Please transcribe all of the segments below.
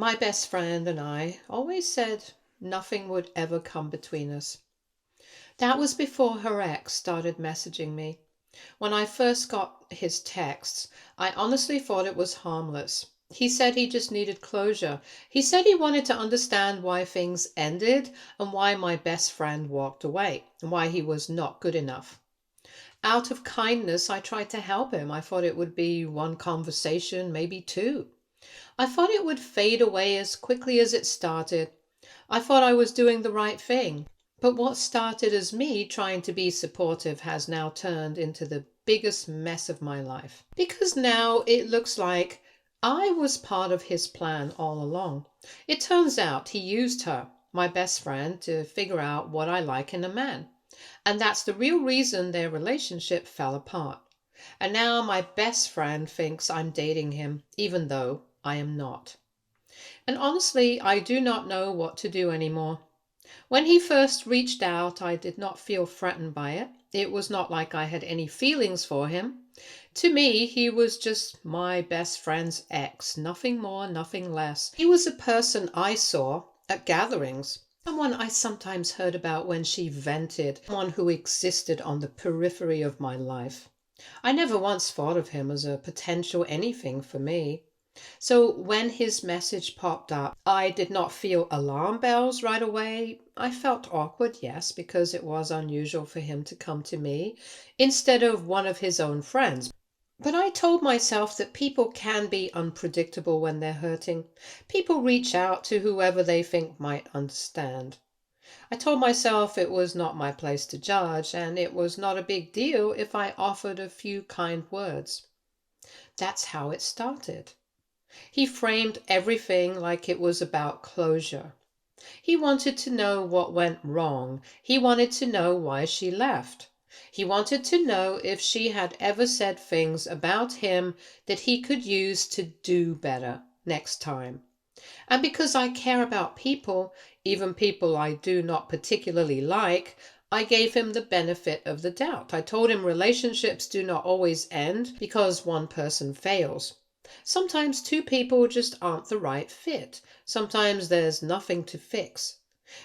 My best friend and I always said nothing would ever come between us. That was before her ex started messaging me. When I first got his texts, I honestly thought it was harmless. He said he just needed closure. He said he wanted to understand why things ended and why my best friend walked away and why he was not good enough. Out of kindness, I tried to help him. I thought it would be one conversation, maybe two. I thought it would fade away as quickly as it started. I thought I was doing the right thing. But what started as me trying to be supportive has now turned into the biggest mess of my life. Because now it looks like I was part of his plan all along. It turns out he used her, my best friend, to figure out what I like in a man. And that's the real reason their relationship fell apart. And now my best friend thinks I'm dating him, even though I am not. And honestly, I do not know what to do anymore. When he first reached out, I did not feel threatened by it. It was not like I had any feelings for him. To me, he was just my best friend's ex, nothing more, nothing less. He was a person I saw at gatherings, someone I sometimes heard about when she vented, someone who existed on the periphery of my life. I never once thought of him as a potential anything for me. So when his message popped up, I did not feel alarm bells right away. I felt awkward, yes, because it was unusual for him to come to me instead of one of his own friends. But I told myself that people can be unpredictable when they're hurting. People reach out to whoever they think might understand. I told myself it was not my place to judge, and it was not a big deal if I offered a few kind words. That's how it started. He framed everything like it was about closure. He wanted to know what went wrong. He wanted to know why she left. He wanted to know if she had ever said things about him that he could use to do better next time. And because I care about people, even people I do not particularly like, I gave him the benefit of the doubt. I told him relationships do not always end because one person fails. Sometimes two people just aren't the right fit. Sometimes there's nothing to fix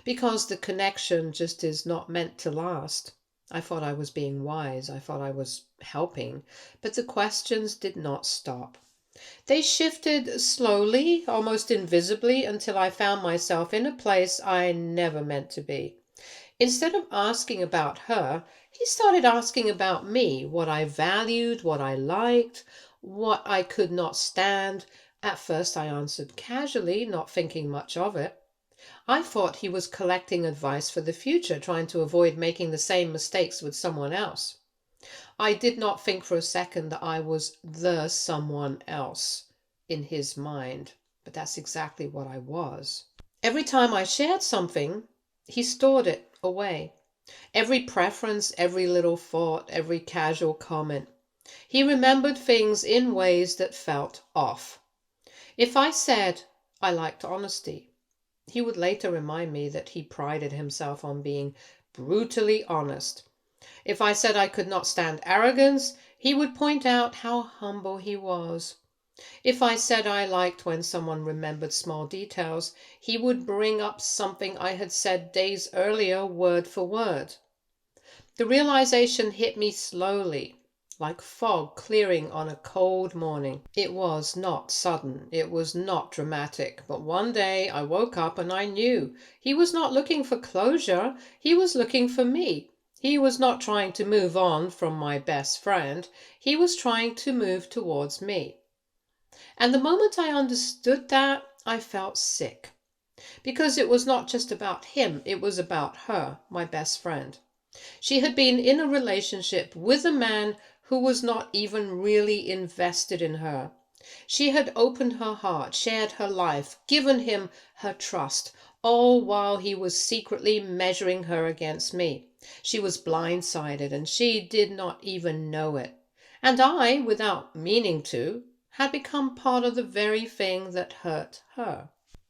because the connection just is not meant to last. I thought I was being wise. I thought I was helping, but the questions did not stop. They shifted slowly, almost invisibly, until I found myself in a place I never meant to be. Instead of asking about her, he started asking about me, what I valued, what I liked, what I could not stand. At first I answered casually, not thinking much of it. I thought he was collecting advice for the future, trying to avoid making the same mistakes with someone else. I did not think for a second that I was the someone else in his mind, but that's exactly what I was. Every time I shared something, he stored it away. Every preference, every little thought, every casual comment. He remembered things in ways that felt off. If I said I liked honesty, he would later remind me that he prided himself on being brutally honest. If I said I could not stand arrogance, he would point out how humble he was. If I said I liked when someone remembered small details, he would bring up something I had said days earlier, word for word. The realization hit me slowly, like fog clearing on a cold morning. It was not sudden, it was not dramatic, but one day I woke up and I knew he was not looking for closure, he was looking for me. He was not trying to move on from my best friend, he was trying to move towards me. And the moment I understood that, I felt sick. Because it was not just about him, it was about her, my best friend. She had been in a relationship with a man who was not even really invested in her. She had opened her heart, shared her life, given him her trust, all while he was secretly measuring her against me. She was blindsided and she did not even know it. And I, without meaning to, had become part of the very thing that hurt her.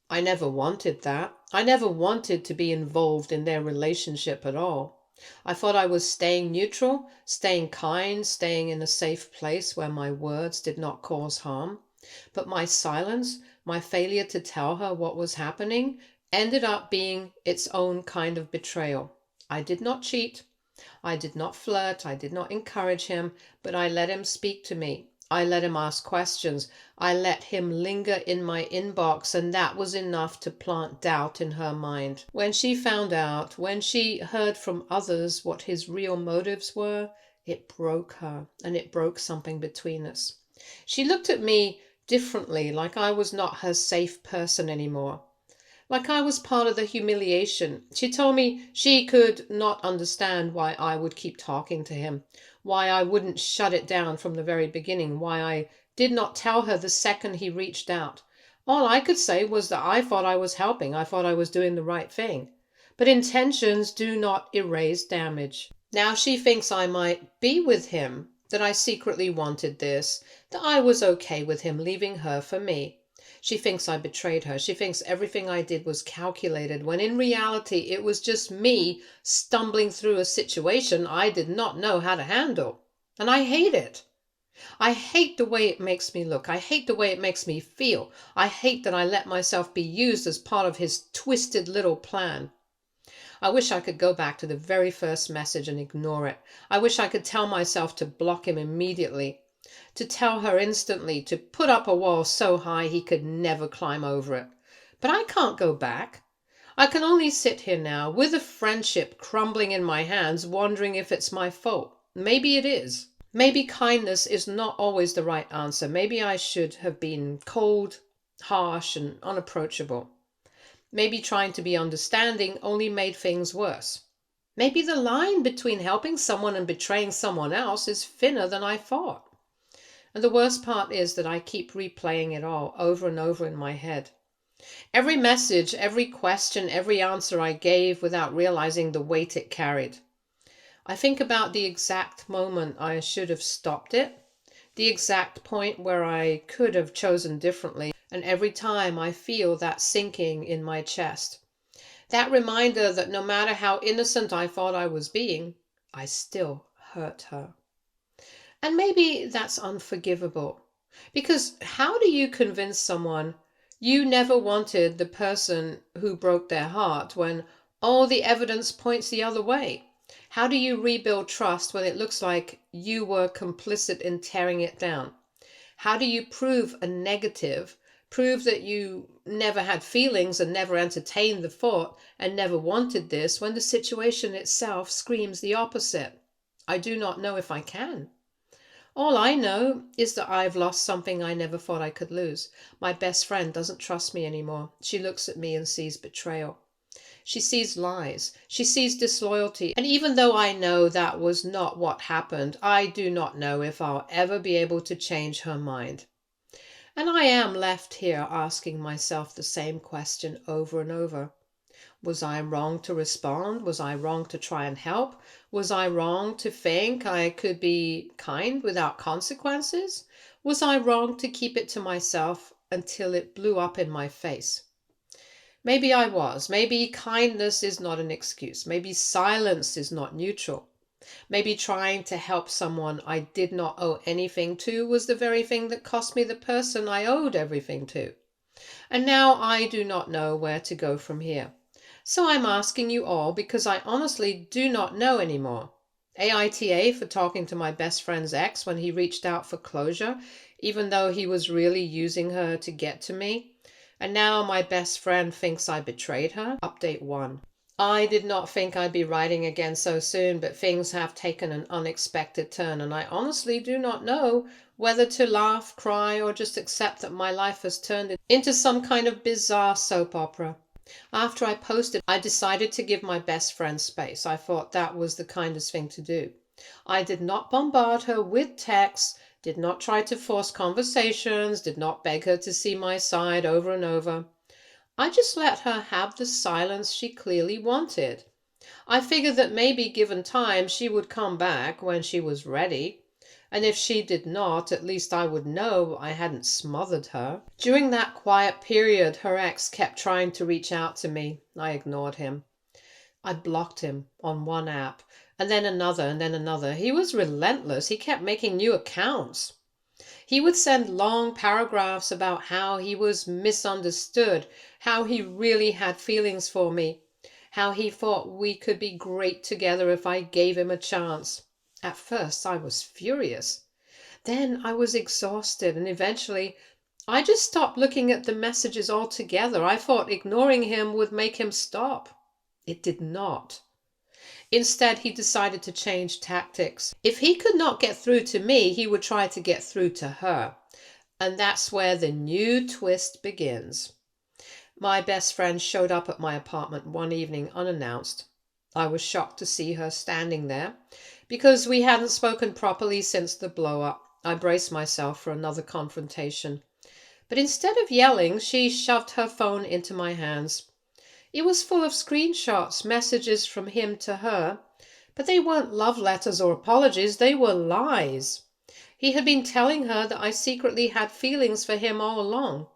I never wanted that. I never wanted to be involved in their relationship at all. I thought I was staying neutral, staying kind, staying in a safe place where my words did not cause harm. But my silence, my failure to tell her what was happening, ended up being its own kind of betrayal. I did not cheat. I did not flirt. I did not encourage him, but I let him speak to me. I let him ask questions. I let him linger in my inbox, and that was enough to plant doubt in her mind. When she found out, when she heard from others what his real motives were, it broke her, and it broke something between us. She looked at me differently, like I was not her safe person anymore. Like I was part of the humiliation. She told me she could not understand why I would keep talking to him, why I wouldn't shut it down from the very beginning, why I did not tell her the second he reached out. All I could say was that I thought I was helping, I thought I was doing the right thing. But intentions do not erase damage. Now she thinks I might be with him, that I secretly wanted this, that I was okay with him leaving her for me. She thinks I betrayed her. She thinks everything I did was calculated, when in reality it was just me stumbling through a situation I did not know how to handle. And I hate it. I hate the way it makes me look. I hate the way it makes me feel. I hate that I let myself be used as part of his twisted little plan. I wish I could go back to the very first message and ignore it. I wish I could tell myself to block him immediately, to tell her instantly to put up a wall so high he could never climb over it. But I can't go back. I can only sit here now with a friendship crumbling in my hands, wondering if it's my fault. Maybe it is. Maybe kindness is not always the right answer. Maybe I should have been cold, harsh, and unapproachable. Maybe trying to be understanding only made things worse. Maybe the line between helping someone and betraying someone else is thinner than I thought. And the worst part is that I keep replaying it all over and over in my head. Every message, every question, every answer I gave without realizing the weight it carried. I think about the exact moment I should have stopped it, the exact point where I could have chosen differently, and every time I feel that sinking in my chest. That reminder that no matter how innocent I thought I was being, I still hurt her. And maybe that's unforgivable. Because how do you convince someone you never wanted the person who broke their heart when all the evidence points the other way? How do you rebuild trust when it looks like you were complicit in tearing it down? How do you prove a negative, prove that you never had feelings and never entertained the thought and never wanted this, when the situation itself screams the opposite? I do not know if I can. All I know is that I've lost something I never thought I could lose. My best friend doesn't trust me anymore. She looks at me and sees betrayal. She sees lies. She sees disloyalty. And even though I know that was not what happened, I do not know if I'll ever be able to change her mind. And I am left here asking myself the same question over and over. Was I wrong to respond? Was I wrong to try and help? Was I wrong to think I could be kind without consequences? Was I wrong to keep it to myself until it blew up in my face? Maybe I was. Maybe kindness is not an excuse. Maybe silence is not neutral. Maybe trying to help someone I did not owe anything to was the very thing that cost me the person I owed everything to. And now I do not know where to go from here. So I'm asking you all because I honestly do not know anymore. AITA for talking to my best friend's ex when he reached out for closure, even though he was really using her to get to me. And now my best friend thinks I betrayed her. Update 1. I did not think I'd be writing again so soon, but things have taken an unexpected turn, and I honestly do not know whether to laugh, cry, or just accept that my life has turned into some kind of bizarre soap opera. After I posted, I decided to give my best friend space. I thought that was the kindest thing to do. I did not bombard her with texts, did not try to force conversations, did not beg her to see my side over and over. I just let her have the silence she clearly wanted. I figured that maybe given time she would come back when she was ready. And if she did not, at least I would know I hadn't smothered her. During that quiet period, her ex kept trying to reach out to me. I ignored him. I blocked him on one app, and then another, and then another. He was relentless. He kept making new accounts. He would send long paragraphs about how he was misunderstood, how he really had feelings for me, how he thought we could be great together if I gave him a chance. At first, I was furious. Then I was exhausted, and eventually I just stopped looking at the messages altogether. I thought ignoring him would make him stop. It did not. Instead, he decided to change tactics. If he could not get through to me, he would try to get through to her. And that's where the new twist begins. My best friend showed up at my apartment one evening unannounced. I was shocked to see her standing there. Because we hadn't spoken properly since the blow-up, I braced myself for another confrontation. But instead of yelling, she shoved her phone into my hands. It was full of screenshots, messages from him to her, but they weren't love letters or apologies, they were lies. He had been telling her that I secretly had feelings for him all along.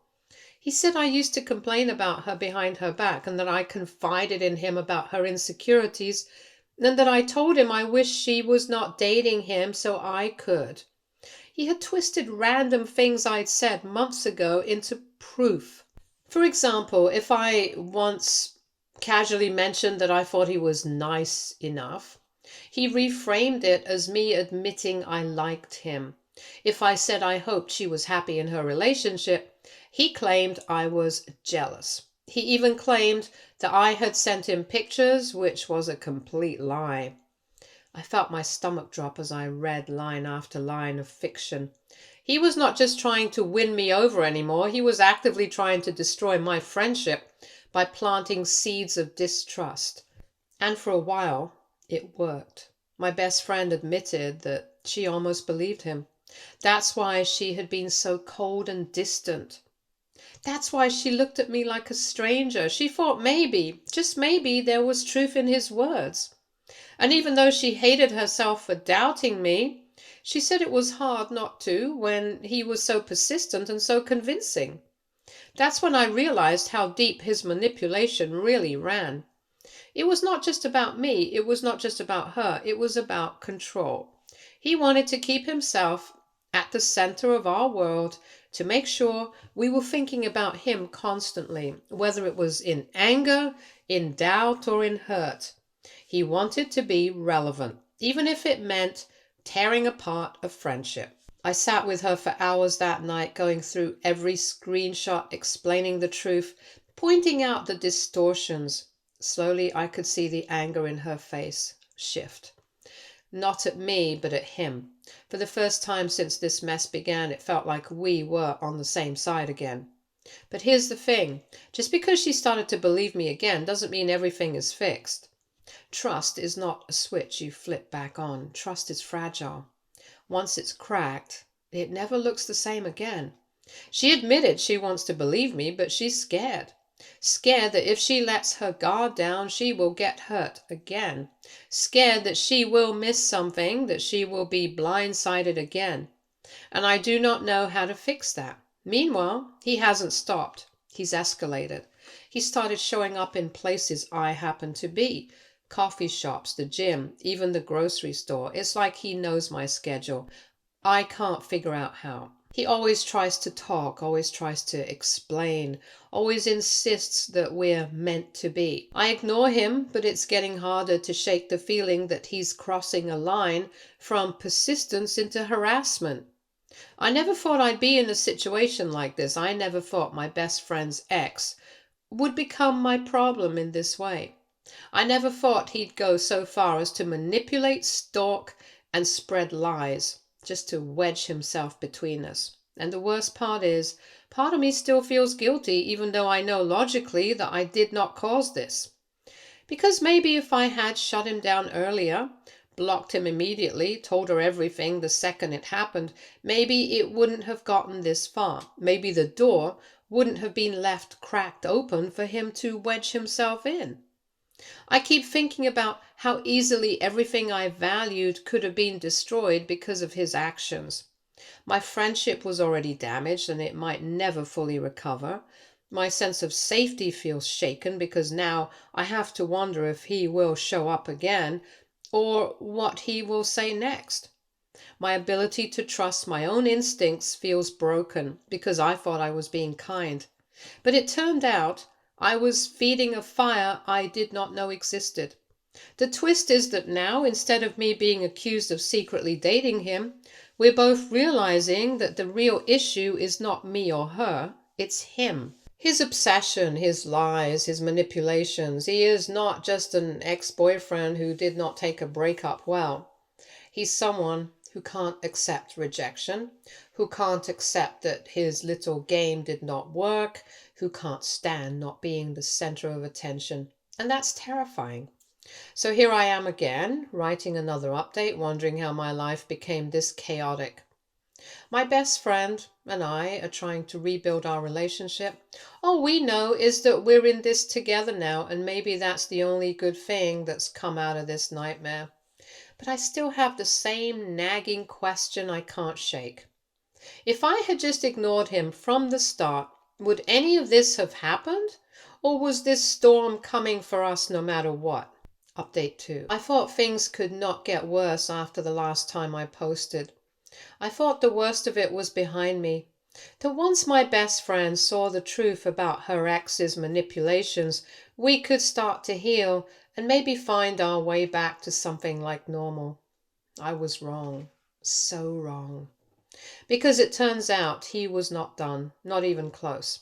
He said I used to complain about her behind her back and that I confided in him about her insecurities and that I told him I wished she was not dating him so I could. He had twisted random things I'd said months ago into proof. For example, if I once casually mentioned that I thought he was nice enough, he reframed it as me admitting I liked him. If I said I hoped she was happy in her relationship, he claimed I was jealous. He even claimed that I had sent him pictures, which was a complete lie. I felt my stomach drop as I read line after line of fiction. He was not just trying to win me over anymore, he was actively trying to destroy my friendship by planting seeds of distrust. And for a while, it worked. My best friend admitted that she almost believed him. That's why she had been so cold and distant. That's why she looked at me like a stranger. She thought maybe, just maybe, there was truth in his words. And even though she hated herself for doubting me, she said it was hard not to when he was so persistent and so convincing. That's when I realized how deep his manipulation really ran. It was not just about me, it was not just about her, it was about control. He wanted to keep himself at the center of our world to make sure we were thinking about him constantly, whether it was in anger, in doubt, or in hurt. He wanted to be relevant, even if it meant tearing apart a friendship. I sat with her for hours that night, going through every screenshot, explaining the truth, pointing out the distortions. Slowly, I could see the anger in her face shift. Not at me, but at him. For the first time since this mess began, it felt like we were on the same side again. But here's the thing. Just because she started to believe me again doesn't mean everything is fixed. Trust is not a switch you flip back on. Trust is fragile. Once it's cracked, it never looks the same again. She admitted she wants to believe me, but she's scared. Scared that if she lets her guard down, she will get hurt again. Scared that she will miss something, that she will be blindsided again. And I do not know how to fix that. Meanwhile, he hasn't stopped. He's escalated. He started showing up in places I happen to be. Coffee shops, the gym, even the grocery store. It's like he knows my schedule. I can't figure out how. He always tries to talk, always tries to explain, always insists that we're meant to be. I ignore him, but it's getting harder to shake the feeling that he's crossing a line from persistence into harassment. I never thought I'd be in a situation like this. I never thought my best friend's ex would become my problem in this way. I never thought he'd go so far as to manipulate, stalk, and spread lies, just to wedge himself between us. And the worst part is, part of me still feels guilty, even though I know logically that I did not cause this. Because maybe if I had shut him down earlier, blocked him immediately, told her everything the second it happened, maybe it wouldn't have gotten this far. Maybe the door wouldn't have been left cracked open for him to wedge himself in. I keep thinking about how easily everything I valued could have been destroyed because of his actions. My friendship was already damaged and it might never fully recover. My sense of safety feels shaken because now I have to wonder if he will show up again or what he will say next. My ability to trust my own instincts feels broken because I thought I was being kind. But it turned out I was feeding a fire I did not know existed. The twist is that now, instead of me being accused of secretly dating him, we're both realizing that the real issue is not me or her, it's him. His obsession, his lies, his manipulations. He is not just an ex-boyfriend who did not take a breakup well. He's someone who can't accept rejection, who can't accept that his little game did not work, who can't stand not being the center of attention. And that's terrifying. So here I am again, writing another update, wondering how my life became this chaotic. My best friend and I are trying to rebuild our relationship. All we know is that we're in this together now, and maybe that's the only good thing that's come out of this nightmare. But I still have the same nagging question I can't shake. If I had just ignored him from the start, would any of this have happened? Or was this storm coming for us no matter what? Update 2. I thought things could not get worse after the last time I posted. I thought the worst of it was behind me. That once my best friend saw the truth about her ex's manipulations, we could start to heal and maybe find our way back to something like normal. I was wrong. So wrong. Because it turns out he was not done, not even close.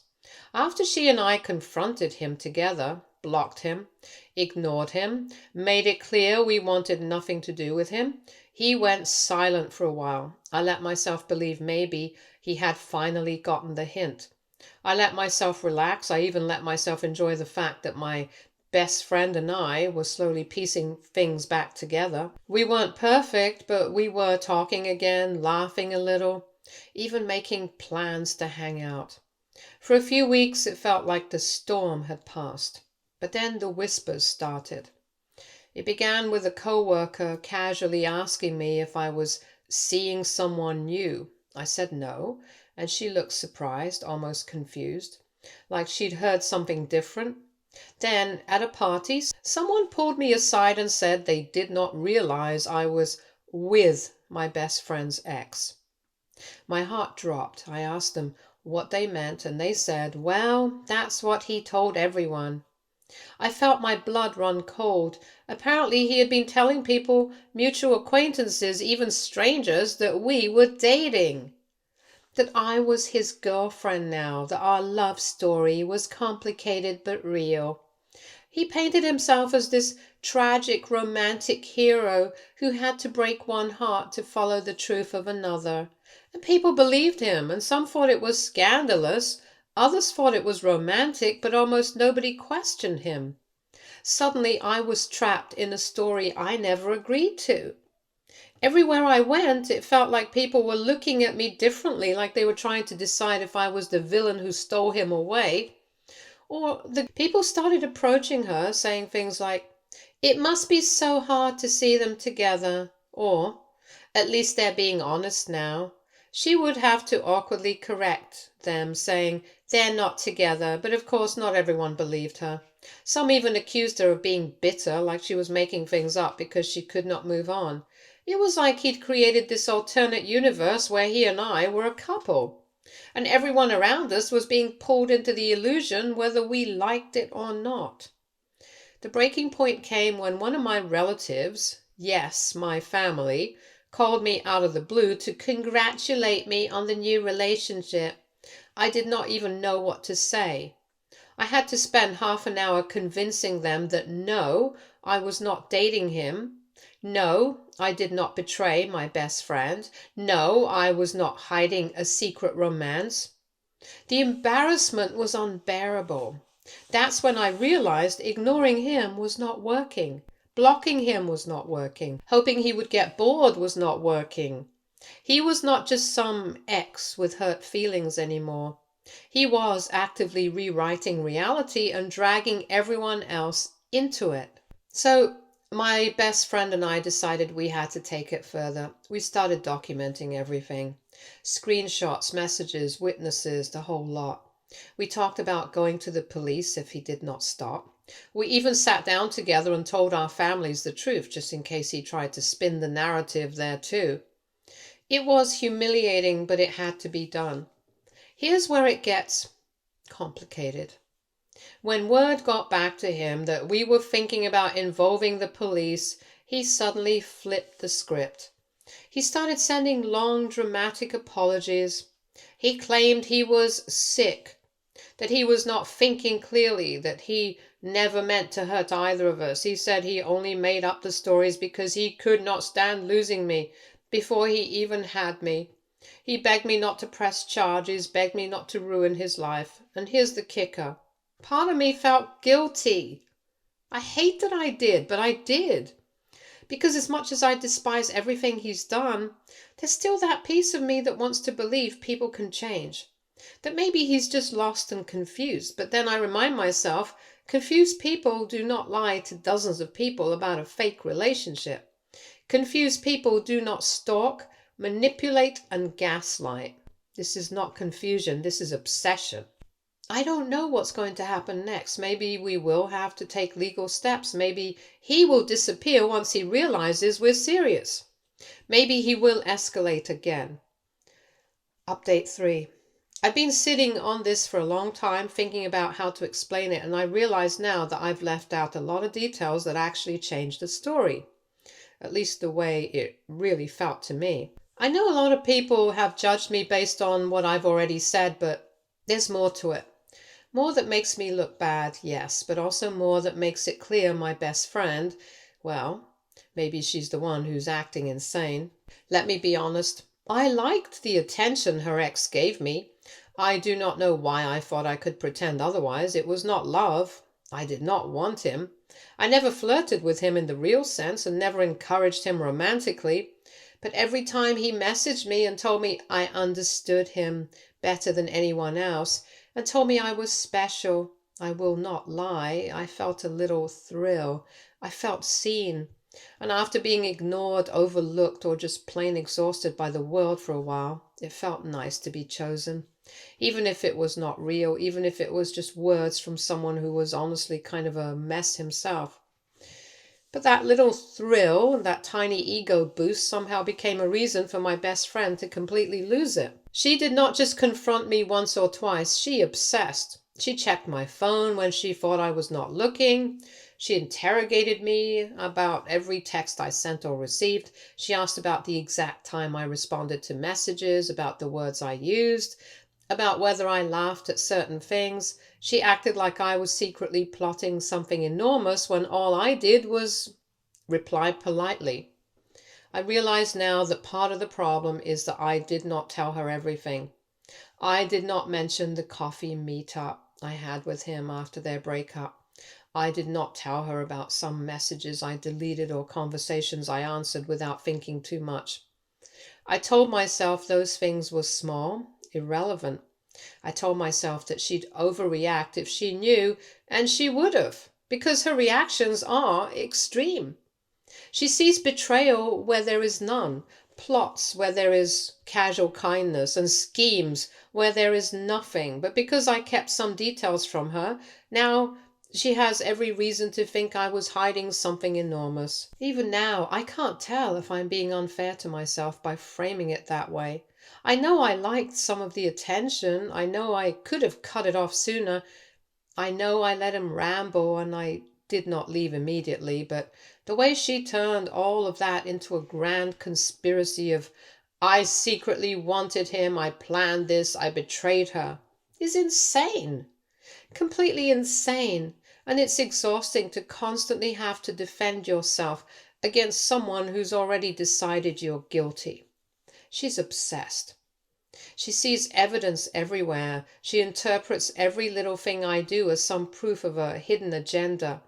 After she and I confronted him together, blocked him, ignored him, made it clear we wanted nothing to do with him, he went silent for a while. I let myself believe maybe he had finally gotten the hint. I let myself relax. I even let myself enjoy the fact that my best friend and I were slowly piecing things back together. We weren't perfect, but we were talking again, laughing a little, even making plans to hang out. For a few weeks it felt like the storm had passed. But then the whispers started. It began with a coworker casually asking me if I was seeing someone new. I said no, and she looked surprised, almost confused, like she'd heard something different. Then, at a party, someone pulled me aside and said they did not realize I was with my best friend's ex. My heart dropped. I asked them what they meant, and they said, well, that's what he told everyone. I felt my blood run cold. Apparently he had been telling people, mutual acquaintances, even strangers, that we were dating. That I was his girlfriend now, that our love story was complicated but real. He painted himself as this tragic romantic hero who had to break one heart to follow the truth of another. And people believed him, and some thought it was scandalous. Others thought it was romantic, but almost nobody questioned him. Suddenly I was trapped in a story I never agreed to. Everywhere I went, it felt like people were looking at me differently, like they were trying to decide if I was the villain who stole him away. Or the people started approaching her, saying things like, it must be so hard to see them together, or, at least they're being honest now. She would have to awkwardly correct them, saying they're not together, but of course not everyone believed her. Some even accused her of being bitter, like she was making things up because she could not move on. It was like he'd created this alternate universe where he and I were a couple. And everyone around us was being pulled into the illusion whether we liked it or not. The breaking point came when one of my relatives, yes, my family, called me out of the blue to congratulate me on the new relationship. I did not even know what to say. I had to spend half an hour convincing them that no, I was not dating him. No, I did not betray my best friend. No, I was not hiding a secret romance. The embarrassment was unbearable. That's when I realized ignoring him was not working. Blocking him was not working. Hoping he would get bored was not working. He was not just some ex with hurt feelings anymore. He was actively rewriting reality and dragging everyone else into it. So my best friend and I decided we had to take it further. We started documenting everything. Screenshots, messages, witnesses, the whole lot. We talked about going to the police if he did not stop. We even sat down together and told our families the truth, just in case he tried to spin the narrative there too. It was humiliating, but it had to be done. Here's where it gets complicated. When word got back to him that we were thinking about involving the police, he suddenly flipped the script. He started sending long, dramatic apologies. He claimed he was sick, that he was not thinking clearly, that he never meant to hurt either of us. He said he only made up the stories because he could not stand losing me before he even had me. He begged me not to press charges, begged me not to ruin his life. And here's the kicker. Part of me felt guilty. I hate that I did, but I did. Because as much as I despise everything he's done, there's still that piece of me that wants to believe people can change. That maybe he's just lost and confused. But then I remind myself, confused people do not lie to dozens of people about a fake relationship. Confused people do not stalk, manipulate, and gaslight. This is not confusion, this is obsession. I don't know what's going to happen next. Maybe we will have to take legal steps. Maybe he will disappear once he realizes we're serious. Maybe he will escalate again. Update 3. I've been sitting on this for a long time, thinking about how to explain it, and I realize now that I've left out a lot of details that actually change the story. At least the way it really felt to me. I know a lot of people have judged me based on what I've already said, but there's more to it. More that makes me look bad, yes, but also more that makes it clear my best friend, well, maybe she's the one who's acting insane. Let me be honest. I liked the attention her ex gave me. I do not know why I thought I could pretend otherwise. It was not love. I did not want him. I never flirted with him in the real sense and never encouraged him romantically. But every time he messaged me and told me I understood him better than anyone else, and told me I was special, I will not lie, I felt a little thrill. I felt seen. And after being ignored, overlooked, or just plain exhausted by the world for a while, it felt nice to be chosen. Even if it was not real, even if it was just words from someone who was honestly kind of a mess himself. But that little thrill, that tiny ego boost somehow became a reason for my best friend to completely lose it. She did not just confront me once or twice, she obsessed. She checked my phone when she thought I was not looking. She interrogated me about every text I sent or received. She asked about the exact time I responded to messages, about the words I used, about whether I laughed at certain things. She acted like I was secretly plotting something enormous when all I did was reply politely. I realize now that part of the problem is that I did not tell her everything. I did not mention the coffee meetup I had with him after their breakup. I did not tell her about some messages I deleted or conversations I answered without thinking too much. I told myself those things were small, irrelevant. I told myself that she'd overreact if she knew, and she would have, because her reactions are extreme. She sees betrayal where there is none, plots where there is casual kindness, and schemes where there is nothing. But because I kept some details from her, now she has every reason to think I was hiding something enormous. Even now, I can't tell if I'm being unfair to myself by framing it that way. I know I liked some of the attention. I know I could have cut it off sooner. I know I let him ramble and I did not leave immediately, but the way she turned all of that into a grand conspiracy of I secretly wanted him, I planned this, I betrayed her, is insane. Completely insane. And it's exhausting to constantly have to defend yourself against someone who's already decided you're guilty. She's obsessed. She sees evidence everywhere. She interprets every little thing I do as some proof of a hidden agenda.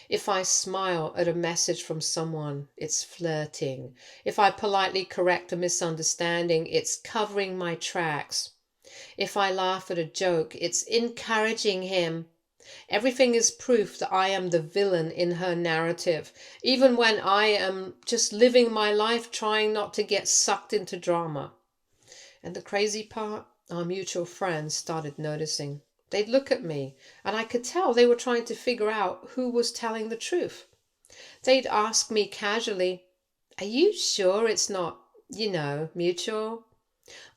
If I smile at a message from someone, it's flirting. If I politely correct a misunderstanding, it's covering my tracks. If I laugh at a joke, it's encouraging him. Everything is proof that I am the villain in her narrative, even when I am just living my life trying not to get sucked into drama. And the crazy part, our mutual friends started noticing. They'd look at me, and I could tell they were trying to figure out who was telling the truth. They'd ask me casually, "Are you sure it's not Mutual.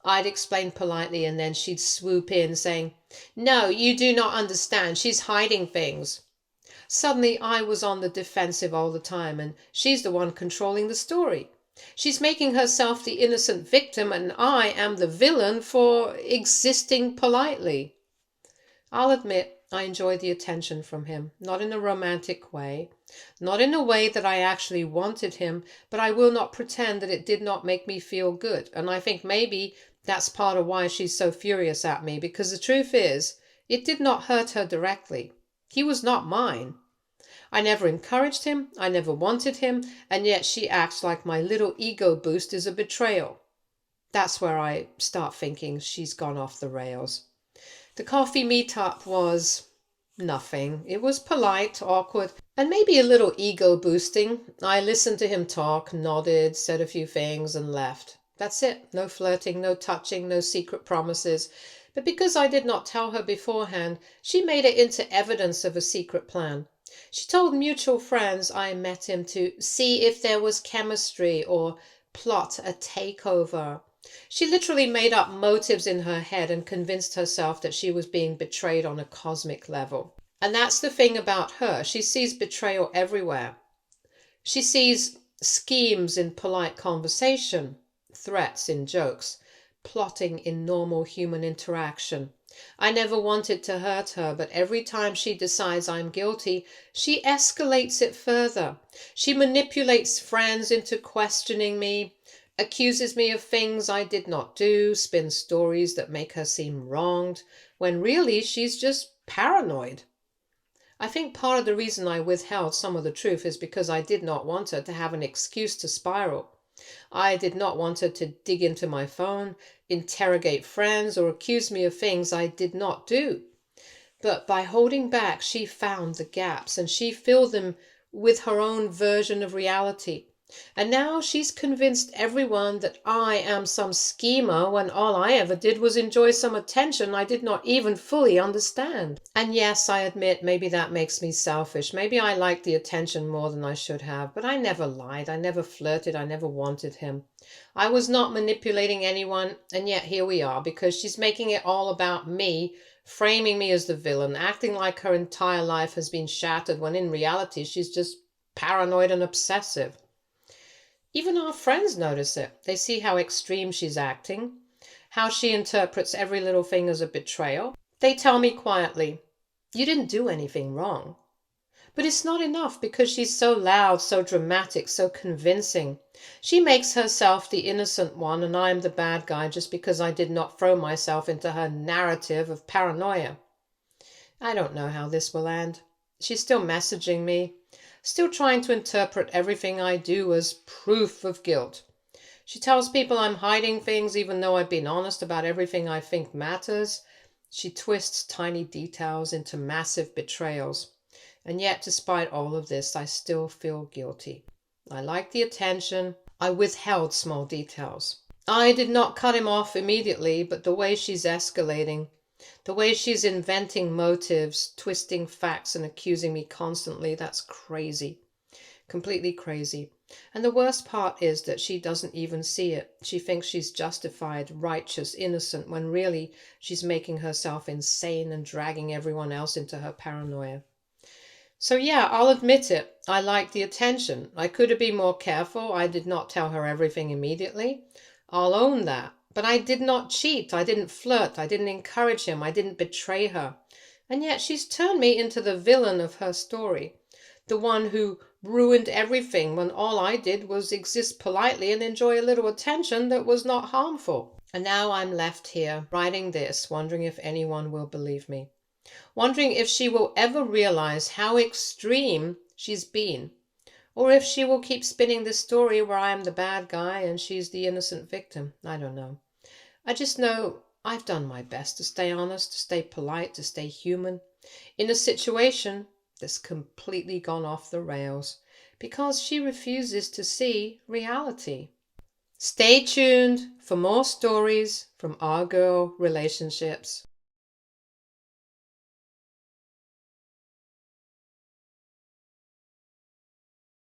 I'd explain politely and then she'd swoop in saying, "No, you do not understand. She's hiding things." Suddenly I was on the defensive all the time and she's the one controlling the story. She's making herself the innocent victim and I am the villain for existing politely. I'll admit I enjoyed the attention from him, not in a romantic way, not in a way that I actually wanted him, but I will not pretend that it did not make me feel good. And I think maybe that's part of why she's so furious at me, because the truth is, it did not hurt her directly. He was not mine. I never encouraged him, I never wanted him, and yet she acts like my little ego boost is a betrayal. That's where I start thinking she's gone off the rails. The coffee meetup was nothing. It was polite, awkward, and maybe a little ego boosting. I listened to him talk, nodded, said a few things, and left. That's it. No flirting, no touching, no secret promises. But because I did not tell her beforehand, she made it into evidence of a secret plan. She told mutual friends I met him to see if there was chemistry or plot a takeover. She literally made up motives in her head and convinced herself that she was being betrayed on a cosmic level. And that's the thing about her. She sees betrayal everywhere. She sees schemes in polite conversation, threats in jokes, plotting in normal human interaction. I never wanted to hurt her, but every time she decides I'm guilty, she escalates it further. She manipulates friends into questioning me, accuses me of things I did not do, spins stories that make her seem wronged, when really she's just paranoid. I think part of the reason I withheld some of the truth is because I did not want her to have an excuse to spiral. I did not want her to dig into my phone, interrogate friends, or accuse me of things I did not do. But by holding back, she found the gaps and she filled them with her own version of reality. And now she's convinced everyone that I am some schemer when all I ever did was enjoy some attention I did not even fully understand. And yes, I admit maybe that makes me selfish. Maybe I like the attention more than I should have, but I never lied. I never flirted. I never wanted him. I was not manipulating anyone, and yet here we are because she's making it all about me, framing me as the villain, acting like her entire life has been shattered when in reality she's just paranoid and obsessive. Even our friends notice it. They see how extreme she's acting, how she interprets every little thing as a betrayal. They tell me quietly, "You didn't do anything wrong." But it's not enough because she's so loud, so dramatic, so convincing. She makes herself the innocent one and I'm the bad guy just because I did not throw myself into her narrative of paranoia. I don't know how this will end. She's still messaging me, still trying to interpret everything I do as proof of guilt. She tells people I'm hiding things even though I've been honest about everything I think matters. She twists tiny details into massive betrayals. And yet, despite all of this, I still feel guilty. I like the attention. I withheld small details. I did not cut him off immediately, but the way she's escalating, the way she's inventing motives, twisting facts and accusing me constantly, that's crazy. Completely crazy. And the worst part is that she doesn't even see it. She thinks she's justified, righteous, innocent, when really she's making herself insane and dragging everyone else into her paranoia. So yeah, I'll admit it. I like the attention. I could have been more careful. I did not tell her everything immediately. I'll own that. But I did not cheat. I didn't flirt. I didn't encourage him. I didn't betray her. And yet she's turned me into the villain of her story. The one who ruined everything when all I did was exist politely and enjoy a little attention that was not harmful. And now I'm left here writing this, wondering if anyone will believe me. Wondering if she will ever realize how extreme she's been, or if she will keep spinning this story where I am the bad guy and she's the innocent victim. I don't know. I just know I've done my best to stay honest, to stay polite, to stay human in a situation that's completely gone off the rails because she refuses to see reality. Stay tuned for more stories from our girl relationships.